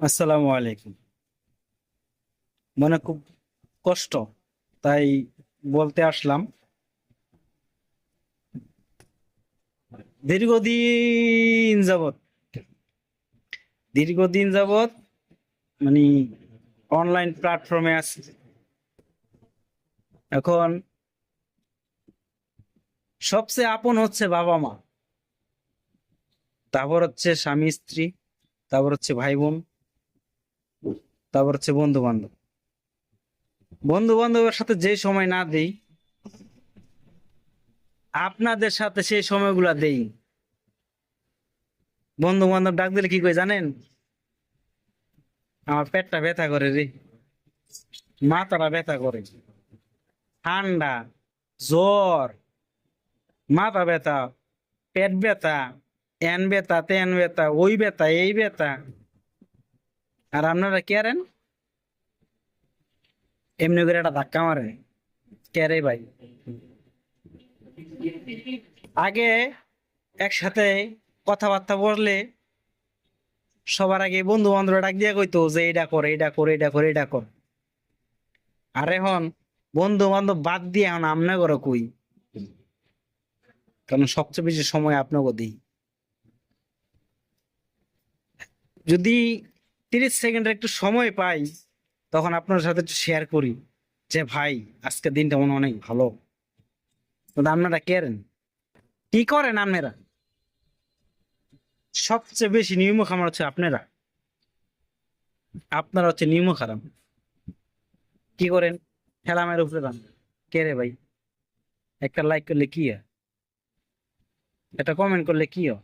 আসসালামু আলাইকুম। মনে খুব কষ্ট, তাই বলতে আসলাম। দীর্ঘদিন যাবত দীর্ঘদিন যাবত মানে অনলাইন প্ল্যাটফর্মে আছে। এখন সবচেয়ে আপন হচ্ছে বাবা মা, তারপর হচ্ছে স্বামী স্ত্রী, তারপর হচ্ছে ভাই বোন, তারপর হচ্ছে বন্ধু বান্ধব। বন্ধু বান্ধবের সাথে যে সময় না দেই, আপনাদের সাথে সেই সময়গুলা দেই। বন্ধু বান্ধব ডাক দিলে কি কই জানেন? আমার পেটটা ব্যথা করে রে, মাথাটা ব্যথা করে, ঠান্ডা, জ্বর, মাথা ব্যথা, পেট ব্যথা, এন ব্যথা, তেন ব্যথা, ওই ব্যথা, এই ব্যথা। আর আপনারা কেরেন এমনি করে একটা ধাক্কা মারে, কেরে ভাই? আগে একসাথে কথাবার্তা বললে সবার আগে বন্ধু বান্ধবরা ডাক দিয়ে কইতো যে এইটা কর, এইটা কর, এইটা কর, এইটা কর। আর এখন বন্ধু বান্ধব বাদ দিয়ে এখন আমনে করে কই, কারণ সবচেয়ে বেশি সময় আপনাকে দিই। যদি 30 সেকেন্ডের একটু সময় পাই, তখন আপনার সাথে একটু শেয়ার করি যে ভাই, আজকের দিনটা মনে হয় অনেক ভালো। কিন্তু আপনারা কেরেন, কি করেন আপনারা? সবচেয়ে বেশি নিয়ম খামার হচ্ছে আপনারা। আপনারা হচ্ছে নিয়ম খারাপ। কি করেন? ঠেলামের উপরে দাম। কে রে ভাই? একটা লাইক করলে কি হয়? একটা কমেন্ট করলে কি হয়?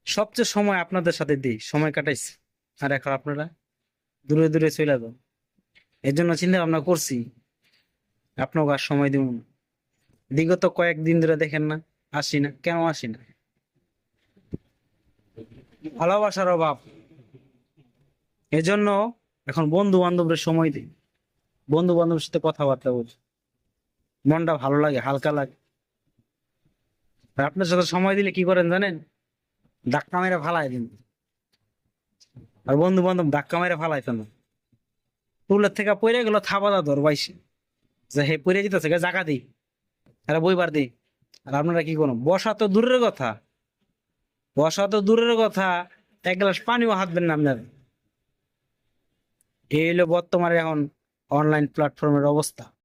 সবচেয়ে সময় আপনাদের সাথে দিই, সময় কাটাইছি। আর এখন আপনারা দূরে দূরে চলে যান। এর জন্য চিন্তা ভাবনা করছি আপনাকে আর সময় দিব না। বিগত কয়েকদিন ধরে দেখেন না, আসি না কেন, আসি না? ভালোবাসার অভাব। এজন্য এখন বন্ধু বান্ধবের সময় দিই, বন্ধু বান্ধবের সাথে কথাবার্তা বলি, মনটা ভালো লাগে, হালকা লাগে। আর আপনার সাথে সময় দিলে কি করেন জানেন? ধাক্কা মেরে ফালাই দিন। আর বন্ধু বান্ধব ধাক্কা মেরে ফালাইতো না, টুলের থেকে পড়ে গেল, থাবাদা ধর বাইসে যে হে পড়ে যেতেছে জায়গা দিই, আরে বইবার দিই। আর আপনারা কি করুন? বসা তো দূরের কথা, বসা তো দূরের কথা, এক গ্লাস পানিও হাত দেন না আপনার। এই হলো বর্তমানে এখন অনলাইন প্ল্যাটফর্মের অবস্থা।